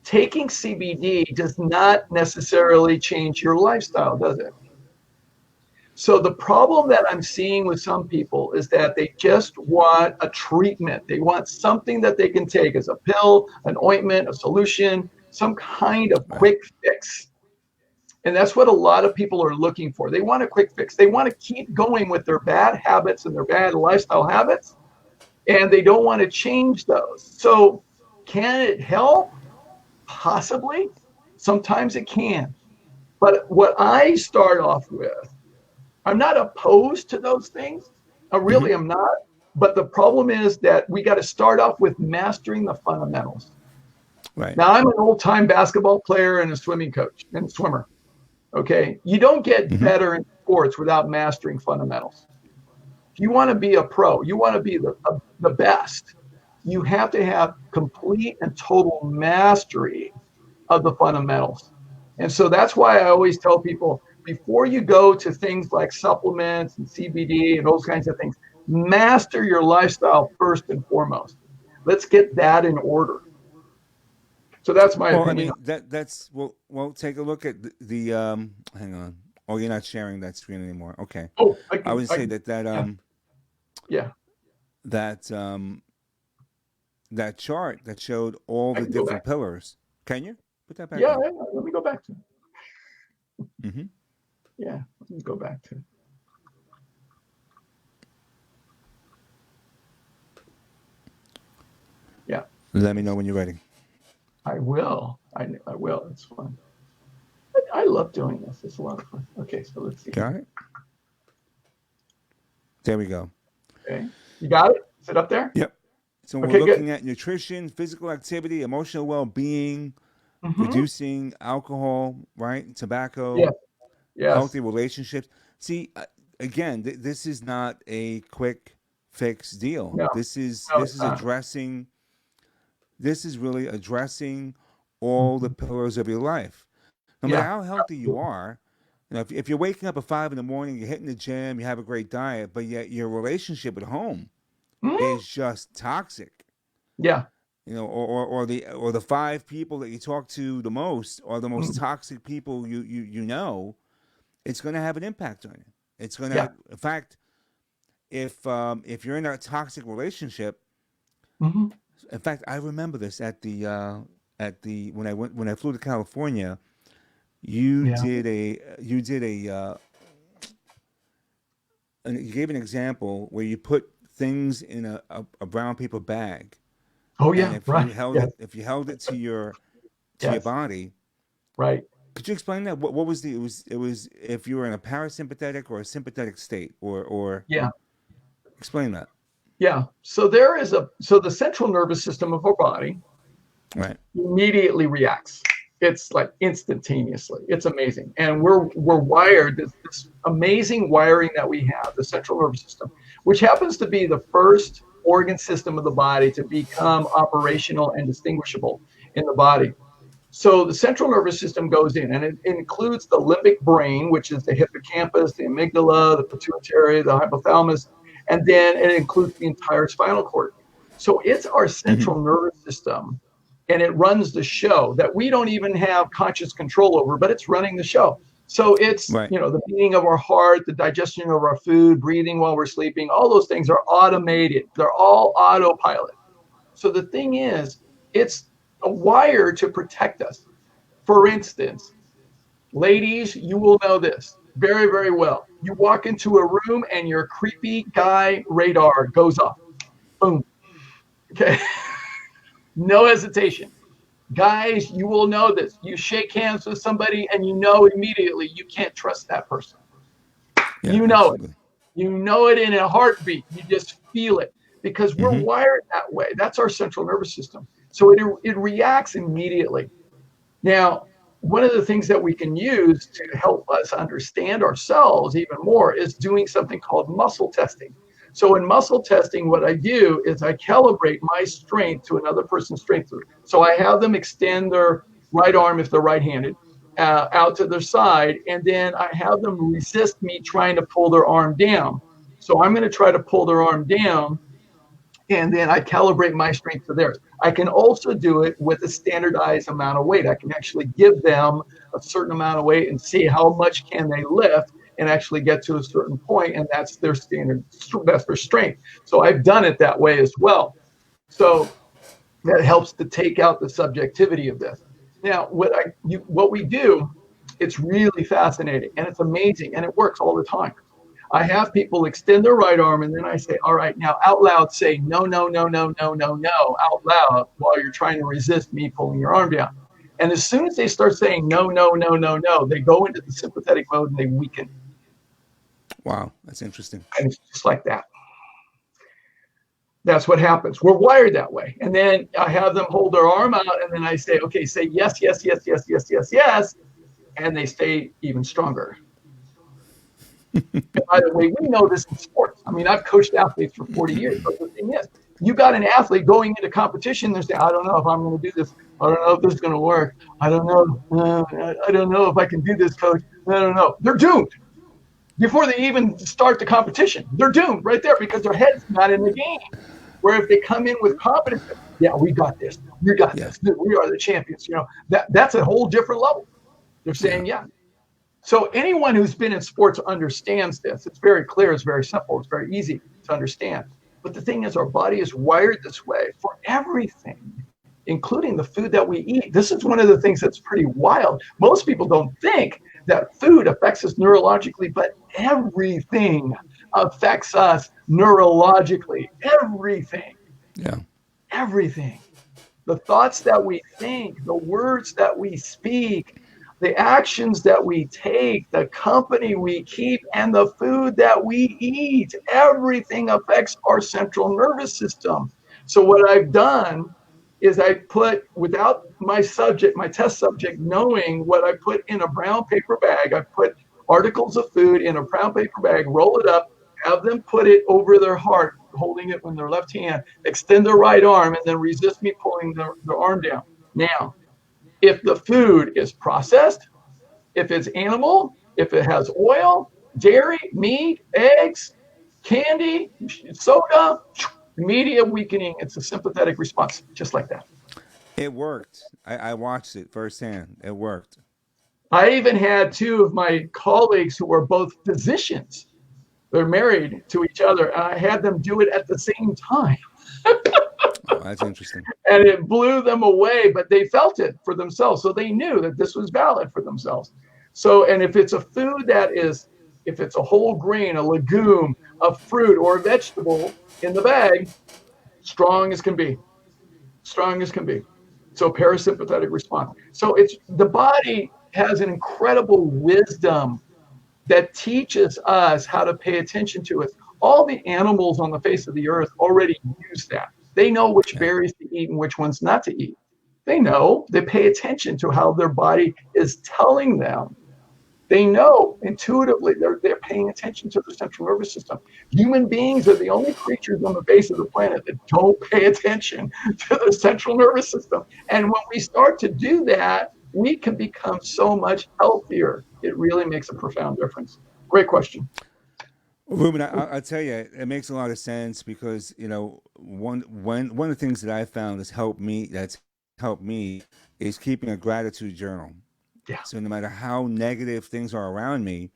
Taking CBD does not necessarily change your lifestyle, does it? So the problem that I'm seeing with some people is that they just want a treatment. They want something that they can take as a pill, an ointment, a solution, some kind of quick fix. And that's what a lot of people are looking for. They want a quick fix. They want to keep going with their bad habits and their bad lifestyle habits, and they don't want to change those. So can it help? Possibly. Sometimes it can. But what I start off with, I'm not opposed to those things. I really am not. But the problem is that we got to start off with mastering the fundamentals. Right. Now, I'm an old-time basketball player and a swimming coach and swimmer. Okay. You don't get better in sports without mastering fundamentals. If you want to be a pro, you want to be the best, you have to have complete and total mastery of the fundamentals. And so that's why I always tell people, before you go to things like supplements and CBD and those kinds of things, master your lifestyle first and foremost. Let's get that in order. So that's my Well, I opinion. mean that's well. Take a look at the hang on. Oh, you're not sharing that screen anymore. Okay. Oh, I would say that yeah, yeah, that that chart that showed all I the can go different back. pillars. Can you put that back Yeah, up? yeah, let me go back to it. Hmm. Yeah, let me go back to it. Yeah, Let me know when you're ready. I will. I will. It's fun. I love doing this. It's a lot of fun. Okay, so let's see Got here. it? There we go. Okay, you got it? Is it up there? Yep. So we're Okay, good. looking at nutrition, physical activity, emotional well-being, Mm-hmm. reducing alcohol, right? Tobacco, Yes, yes. healthy relationships. See, again, this is not a quick fix deal. No, no, This it's is not. addressing. This is really addressing all the pillars of your life. No matter Yeah, how healthy you are, if you're waking up at 5 in the morning, you're hitting the gym, you have a great diet, but yet your relationship at home Mhm. is just toxic. Yeah, Or the five people that you talk to the most are the most mm, toxic people you know. It's going to have an impact on you. It's going yeah. to, in fact, if you're in a toxic relationship, Hmm. in fact, I remember this at the when I flew to California. Yeah. You did you gave an example where you put things in a brown paper bag, Oh, and yeah. Right. Yes. if you held it to your Yes. body. Right. Could you explain that? What was the it was if you were in a parasympathetic or a sympathetic state, or Yeah. explain that. Yeah. So the central nervous system of our body Right. immediately reacts. It's like instantaneously. It's amazing. And we're wired, this amazing wiring that we have, the central nervous system, which happens to be the first organ system of the body to become operational and distinguishable in the body. So the central nervous system goes in, and it includes the limbic brain, which is the hippocampus, the amygdala, the pituitary, the hypothalamus, and then it includes the entire spinal cord. So it's our Hmm. central nervous system, and it runs the show that we don't even have conscious control over, but it's running the show. So it's, Right. the beating of our heart, the digestion of our food, breathing while we're sleeping, all those things are automated. They're all autopilot. So the thing is, it's a wire to protect us. For instance, ladies, you will know this very, very well. You walk into a room and your creepy guy radar goes off. Boom. Okay. No hesitation. Guys, you will know this. You shake hands with somebody and you know immediately you can't trust that person. Yeah. You know it. Absolutely. You know it in a heartbeat. You just feel it because we're Hmm. wired that way. That's our central nervous system. So it reacts immediately. Now, one of the things that we can use to help us understand ourselves even more is doing something called muscle testing. So in muscle testing, what I do is I calibrate my strength to another person's strength. So I have them extend their right arm if they're right-handed out to their side, and then I have them resist me trying to pull their arm down. So I'm going to try to pull their arm down, and then I calibrate my strength to theirs. I can also do it with a standardized amount of weight. I can actually give them a certain amount of weight and see how much can they lift and actually get to a certain point, and that's their standard, that's their strength. So I've done it that way as well. So that helps to take out the subjectivity of this. Now, what we do, it's really fascinating and it's amazing and it works all the time. I have people extend their right arm and then I say, all right, now out loud say no, no, no, no, no, no, no out loud while you're trying to resist me pulling your arm down. And as soon as they start saying no, no, no, no, no, they go into the sympathetic mode and they weaken. Wow. That's interesting. And it's just like that. That's what happens. We're wired that way. And then I have them hold their arm out and then I say, okay, say yes, yes, yes, yes, yes, yes, yes. And they stay even stronger. By the way, we know this in sports. I mean, I've coached athletes for 40 years, but the thing is, you got an athlete going into competition, they're saying, I don't know if I'm going to do this. I don't know if this is going to work. I don't know. I don't know if I can do this, coach. No. They're doomed before they even start the competition. They're doomed right there because their head's not in the game. Where if they come in with confidence, yeah, we got this. We got this. We are the champions. That's a whole different level. They're saying, yeah. So anyone who's been in sports understands this. It's very clear. It's very simple. It's very easy to understand. But the thing is, our body is wired this way for everything, including the food that we eat. This is one of the things that's pretty wild. Most people don't think that food affects us neurologically, but everything affects us neurologically. Everything. Yeah. Everything. The thoughts that we think, the words that we speak, the actions that we take, the company we keep, and the food that we eat. Everything affects our central nervous system. So what I've done is I put, without my subject, my test subject knowing what I put in a brown paper bag, I put articles of food in a brown paper bag, roll it up, have them put it over their heart, holding it in their left hand, extend their right arm, and then resist me pulling their arm down. Now, if the food is processed, if it's animal, if it has oil, dairy, meat, eggs, candy, soda, immediate weakening. It's a sympathetic response, just like that. It worked. I watched it firsthand. It worked. I even had two of my colleagues who were both physicians. They're married to each other, and I had them do it at the same time. Oh, that's interesting. And it blew them away, but they felt it for themselves. So they knew that this was valid for themselves. So, and if it's a food that is, if it's a whole grain, a legume, a fruit, or a vegetable in the bag, strong as can be. Strong as can be. So parasympathetic response. So it's, the body has an incredible wisdom that teaches us how to pay attention to it. All the animals on the face of the earth already use that. They know which berries to eat and which ones not to eat. They know. They pay attention to how their body is telling them. They know intuitively. They're paying attention to the central nervous system. Human beings are the only creatures on the face of the planet that don't pay attention to the central nervous system. And when we start to do that, we can become so much healthier. It really makes a profound difference. Great question. Ruben, I'll tell you, it makes a lot of sense because, you know, one of the things that I found that's helped me is keeping a gratitude journal. Yeah. So no matter how negative things are around me,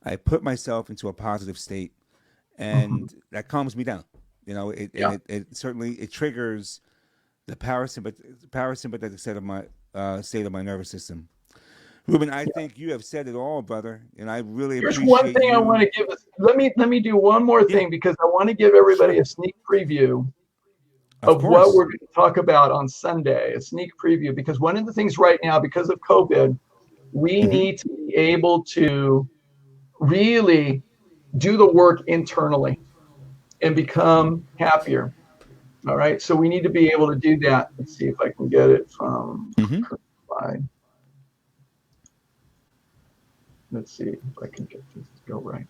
I put myself into a positive state, and that calms me down. You know, it certainly triggers the parasympathetic state of my nervous system. Ruben, I think you have said it all, brother, and I really appreciate. Here's one thing I want to give us. Let me do one more thing because I want to give everybody a sneak preview of what we're going to talk about on Sunday. A sneak preview, because one of the things right now, because of COVID, we need to be able to really do the work internally and become happier. All right, so we need to be able to do that. Let's see if I can get it from slide. Let's see if I can get this to go right.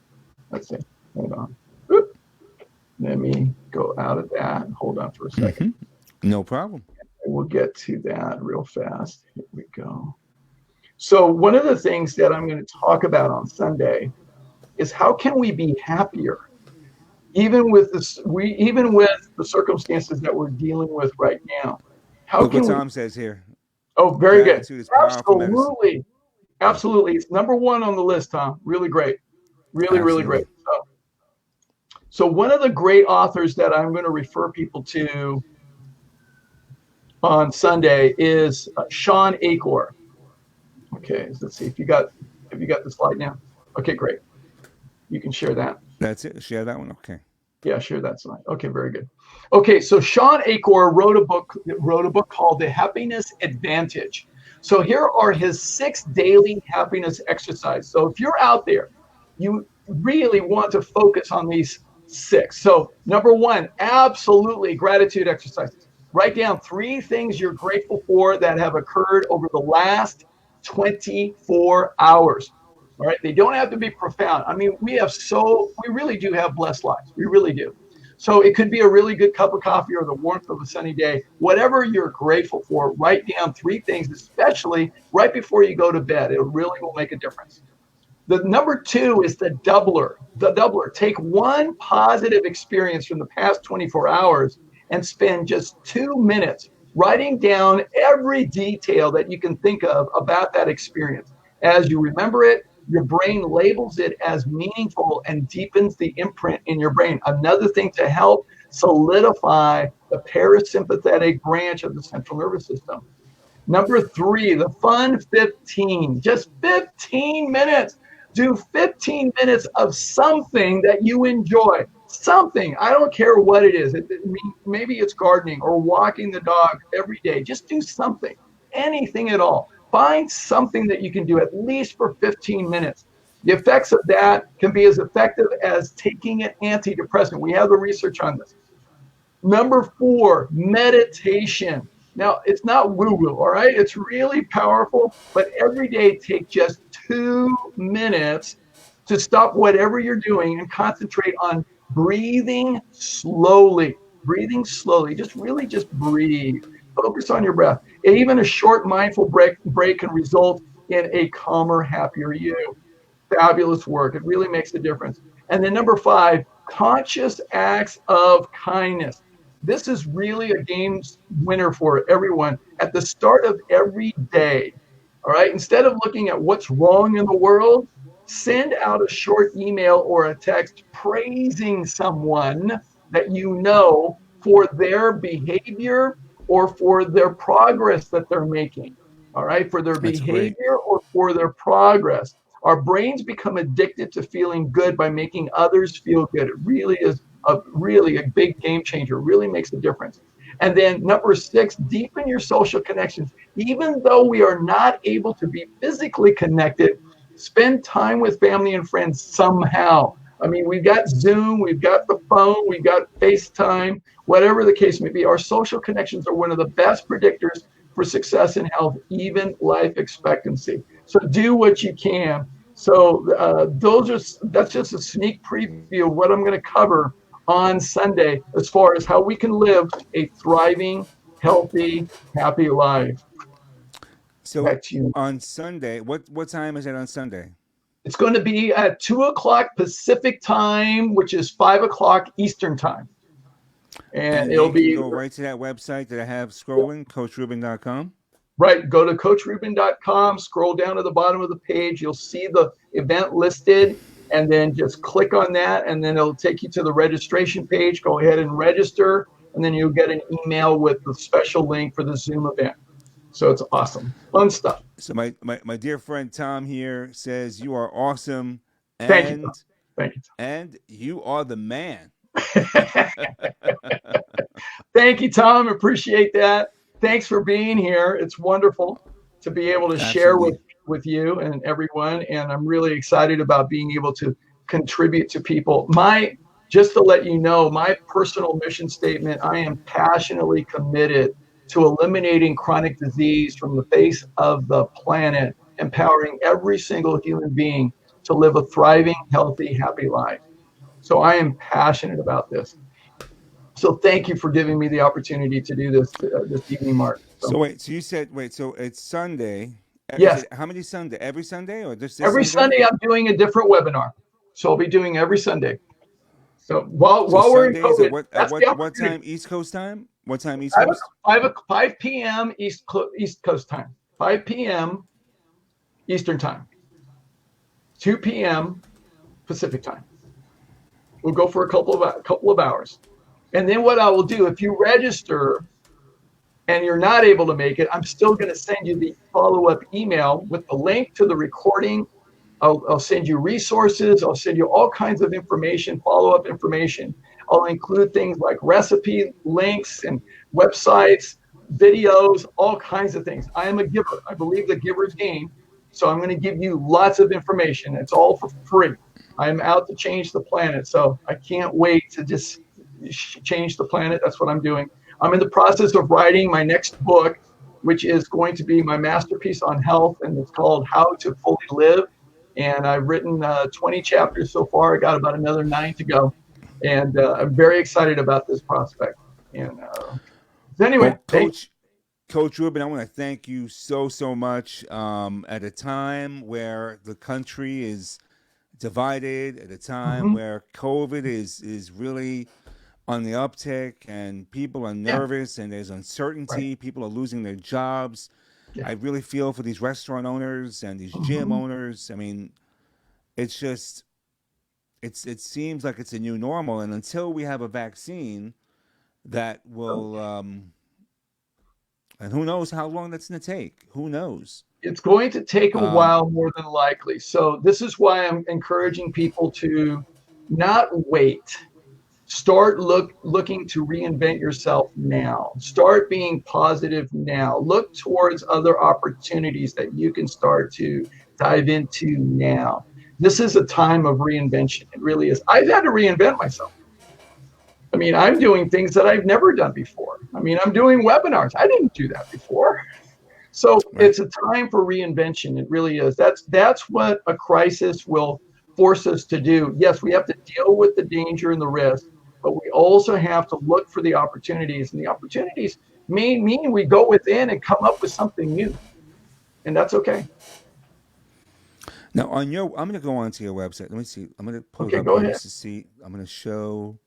Let's see. Hold on. Oop. Let me go out of that and hold on for a second. No problem. We'll get to that real fast. Here we go. So one of the things that I'm going to talk about on Sunday is how can we be happier, even with this, even with the circumstances that we're dealing with right now. Look what Tom says here. Oh, very good. Absolutely. Absolutely. It's number one on the list, Tom. Really great. Really great. So one of the great authors that I'm going to refer people to on Sunday is Shawn Achor. Okay, let's see if you got the slide now. Okay, great. You can share that. That's it. Share that one. Okay. Yeah, share that slide. Okay, very good. Okay, so Shawn Achor wrote a book called The Happiness Advantage. So here are his 6 daily happiness exercises. So if you're out there, you really want to focus on these 6. So number 1, absolutely gratitude exercises. Write down 3 things you're grateful for that have occurred over the last 24 hours. All right, they don't have to be profound. I mean, we really do have blessed lives. We really do. So it could be a really good cup of coffee or the warmth of a sunny day. Whatever you're grateful for, write down 3 things, especially right before you go to bed. It really will make a difference. The number 2 is the doubler. The doubler. Take one positive experience from the past 24 hours and spend just 2 minutes writing down every detail that you can think of about that experience. As you remember it, your brain labels it as meaningful and deepens the imprint in your brain. Another thing to help solidify the parasympathetic branch of the central nervous system. Number 3, the fun 15. Just 15 minutes. Do 15 minutes of something that you enjoy. Something. I don't care what it is. Maybe it's gardening or walking the dog every day. Just do something. Anything at all. Find something that you can do at least for 15 minutes. The effects of that can be as effective as taking an antidepressant. We have the research on this. Number 4, meditation. Now, it's not woo-woo, all right? It's really powerful, but every day take just 2 minutes to stop whatever you're doing and concentrate on breathing slowly. Breathing slowly. Just breathe. Focus on your breath. Even a short mindful break can result in a calmer, happier you. Fabulous work. It really makes a difference. And then number 5, conscious acts of kindness. This is really a game winner for everyone. At the start of every day, all right, instead of looking at what's wrong in the world, send out a short email or a text praising someone that you know for their behavior or for their progress that they're making, all right, for their behavior or for their progress. Our brains become addicted to feeling good by making others feel good. It really is a big game changer, really makes a difference. And then number 6, deepen your social connections. Even though we are not able to be physically connected, spend time with family and friends somehow. I mean, we've got Zoom, we've got the phone, we've got FaceTime, whatever the case may be. Our social connections are one of the best predictors for success in health, even life expectancy. So do what you can. So that's just a sneak preview of what I'm going to cover on Sunday as far as how we can live a thriving, healthy, happy life. So on Sunday, what time is it on Sunday? It's going to be at 2:00 Pacific time, which is 5:00 Eastern time. And it'll be go right to that website that I have scrolling, CoachRuben.com. Right. Go to CoachRuben.com, scroll down to the bottom of the page. You'll see the event listed, and then just click on that, and then it'll take you to the registration page. Go ahead and register, and then you'll get an email with the special link for the Zoom event. So it's awesome. Fun stuff. So my dear friend Tom here says you are awesome. And, Thank you. Thank you. And you are the man. Thank you, Tom. Appreciate that. Thanks for being here. It's wonderful to be able to share with you and everyone. And I'm really excited about being able to contribute to people. Just to let you know, my personal mission statement, I am passionately committed to eliminating chronic disease from the face of the planet, empowering every single human being to live a thriving, healthy, happy life. So I am passionate about this. So thank you for giving me the opportunity to do this this evening, Mark. So it's Sunday. Yes. How many Sunday? Every Sunday or just every Sunday? I'm doing a different webinar. So I'll be doing every Sunday. So while we're in COVID, what time East Coast time? What time East Coast? 5 p.m. East Coast time. 5 p.m. Eastern time. 2 p.m. Pacific time. We'll go for a couple of hours. And then what I will do, if you register and you're not able to make it, I'm still going to send you the follow-up email with the link to the recording. I'll send you resources. I'll send you all kinds of information, follow-up information. I'll include things like recipe links and websites, videos, all kinds of things. I am a giver. I believe the giver's gain. So I'm going to give you lots of information. It's all for free. I'm out to change the planet. So I can't wait to just change the planet. That's what I'm doing. I'm in the process of writing my next book, which is going to be my masterpiece on health, and it's called How to Fully Live. And I've written 20 chapters so far. I got about another 9 to go, and I'm very excited about this prospect. And anyway, Coach Rubin, I want to thank you so much. At a time where the country is divided, at a time Hmm. where COVID is really on the uptick, and people are Yeah. nervous, and there's Right. uncertainty, people are losing their jobs. Yeah. I really feel for these restaurant owners and these gym Hmm. owners. I mean, it's just it seems like it's a new normal, and until we have a vaccine that will and who knows how long that's going to take, who knows. It's going to take a um while, more than likely. So this is why I'm encouraging people to not wait. Start looking to reinvent yourself now. Start being positive now. Look towards other opportunities that you can start to dive into now. This is a time of reinvention. It really is. I've had to reinvent myself. I mean, I'm doing things that I've never done before. I mean, I'm doing webinars. I didn't do that before. So right. it's a time for reinvention. It really is. That's what a crisis will force us to do. Yes, we have to deal with the danger and the risk, but we also have to look for the opportunities. And the opportunities mean we go within and come up with something new, and that's okay. Now on your, I'm going to go onto your website. Let me see, I'm going to pull it Okay, up go here ahead. just to see. I'm going to show,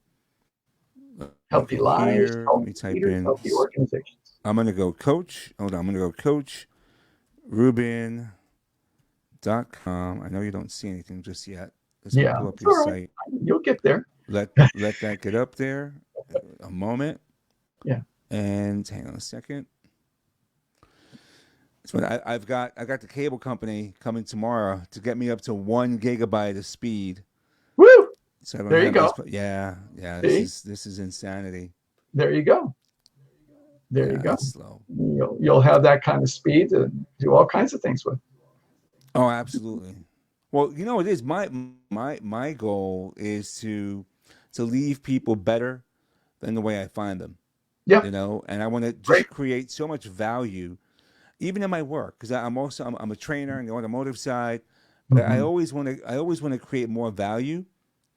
let me Healthy go lives, here, let healthy me type leaders, in, healthy organizations. I'm going to go coach, hold on, I'm going to go coach Rubin.com. I know you don't see anything just yet. Let's Yeah, pull up it's your all right. site. You'll get there. Let that get up there a moment. Yeah. And hang on a second. So I got the cable company coming tomorrow to get me up to 1 gigabyte of speed. Woo! So I don't There you have go. this. Yeah, yeah. This See? is this is insanity. There you go. There you Yeah, go. it's slow. You'll have that kind of speed to do all kinds of things with. Oh, absolutely. Well, it is my goal is to leave people better than the way I find them. Yeah, And I want to great. just create so much value, even in my work, because I'm a trainer in the automotive side, but I Hmm. always want to create more value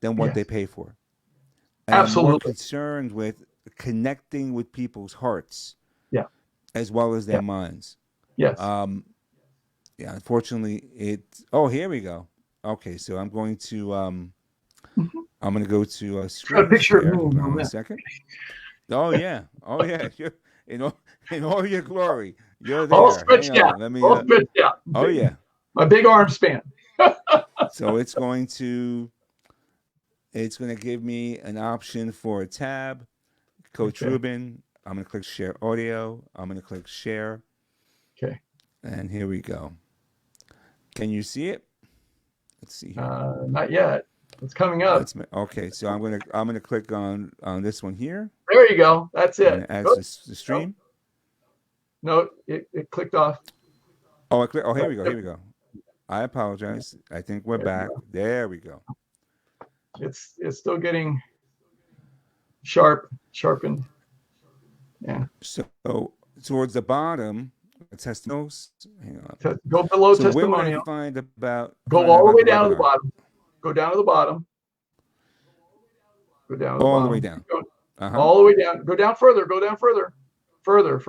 than what they Yes, pay for, and I'm more absolutely. concerned with connecting with people's hearts Yeah, as well as yeah, their minds. yes. Um, yeah, unfortunately, it. Oh, here we go. Okay, so Mhm. I'm gonna go to It's got a screen picture of share. me Hold in on one Berlin. second. Oh yeah. You're, in all your glory, you're All there. Hang stretched out. on. Let me. All stretched out. Oh yeah. My big arm span. So it's going to give me an option for a tab. Coach Okay, Rubin. I'm going to click share audio. I'm going to click share, okay. and here we go. Can you see it? Let's see here. Not yet. It's coming up. Okay. So I'm gonna click on this one here. There you go. That's I'm it. gonna add Oh, the no, stream. no, it clicked off. Oh, I click. Oh, here Right we go. there. Here we go. I Yeah, apologize. I think we're there you back. go. There we go. It's still getting sharpened. Yeah. So towards the bottom, testimonials. Hang on. Go below So where would I testimonial. find about Go find out all the about way the down to the webinar? bottom. Go down to the bottom. Go down to the All the way bottom. down. Go Uh huh. all the way down. Go down further. Go down further. Further.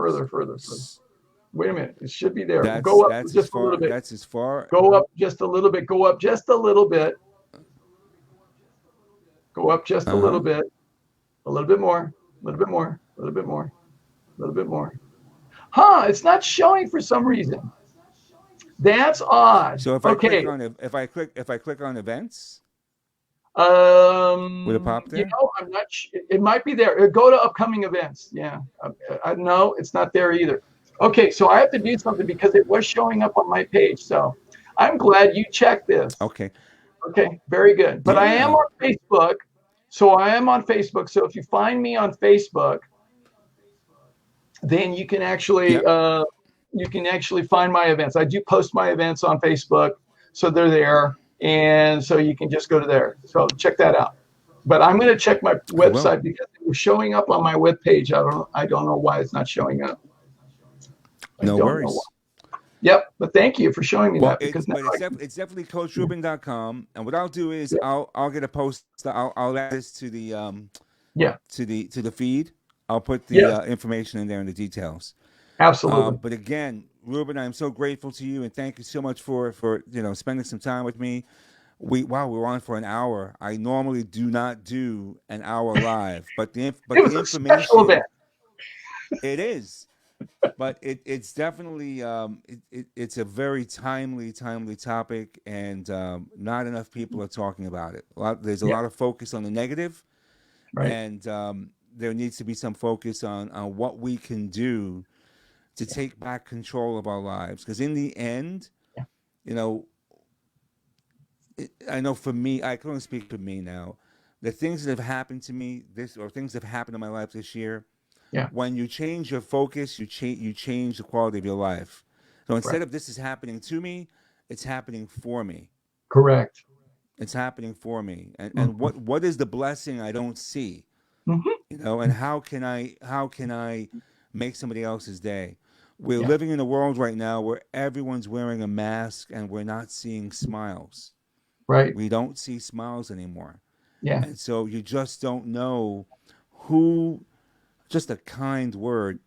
Wait a minute. It should be there. That's Go up that's as just a little far. bit. That's as far. Go up just a little bit. Go up just a little bit. Go up just a Uh little huh. bit. A little bit more. A little bit more. A little bit more. A little bit more. Huh? It's not showing for some reason. That's odd. So if I click Okay. on it, if I click on events, would it pop there? I'm not. It might be there. Go to upcoming events. Yeah. I know it's not there either. Okay, so I have to do something because it was showing up on my page. So I'm glad you checked this. Okay. Okay, very good. But I am Yeah. on Facebook. So I am on Facebook. So if you find me on Facebook, then Yep. you can actually find my events. I do post my events on Facebook, so they're there, and so you can just go to there. So check that out. But I'm going to check my I will. website because it was showing up on my webpage. I don't know why it's not showing up. I No don't know why. worries. Yep, but thank you for showing me Well, that because now I can. it's definitely Yeah, coachrubin.com, and what I'll do is yeah, I'll get a post. I'll add this yeah. to the feed. I'll put the Yes, information in there and the details. Absolutely. But again, Ruben, I'm so grateful to you, and thank you so much for spending some time with me. We're on for an hour. I normally do not do an hour live, but It the was a special event. information, it is, but it's definitely it's a very timely topic, and not enough people are talking about it. There's a Yeah. lot of focus on the negative, Right. and there needs to be some focus on what we can do to take back control of our lives. Because in the end, Yeah. you know, I know for me, I can only speak for me now. The things that have happened to me things that have happened in my life this year, Yeah. when you change your focus, you change the quality of your life. So instead Right. of this is happening to me, it's happening for me. Correct. It's happening for me. And Mhm. what is the blessing I don't see? Mhm. And how can I make somebody else's day? We're Yeah. living in a world right now where everyone's wearing a mask and we're not seeing smiles. Right. We don't see smiles anymore. Yeah. And so you just don't know who just a kind word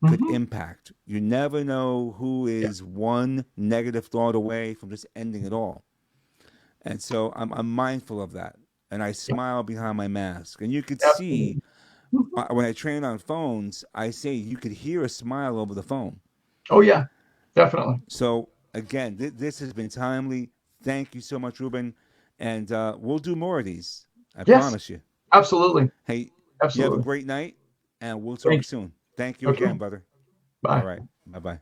could Mhm. impact. You never know who Yeah. is one negative thought away from just ending it all. And so I'm mindful of that. And I Yeah. smile behind my mask. And you could see Absolutely. Mhm. when I train on phones, I say you could hear a smile over the phone. Oh yeah. Definitely. So again, this has been timely. Thank you so much, Ruben. And we'll do more of these. I Yes. promise you. Absolutely. Hey, you have a Absolutely. great night, and we'll talk Thank soon. Thank you you. Okay. again, brother. All Bye. right. Bye bye.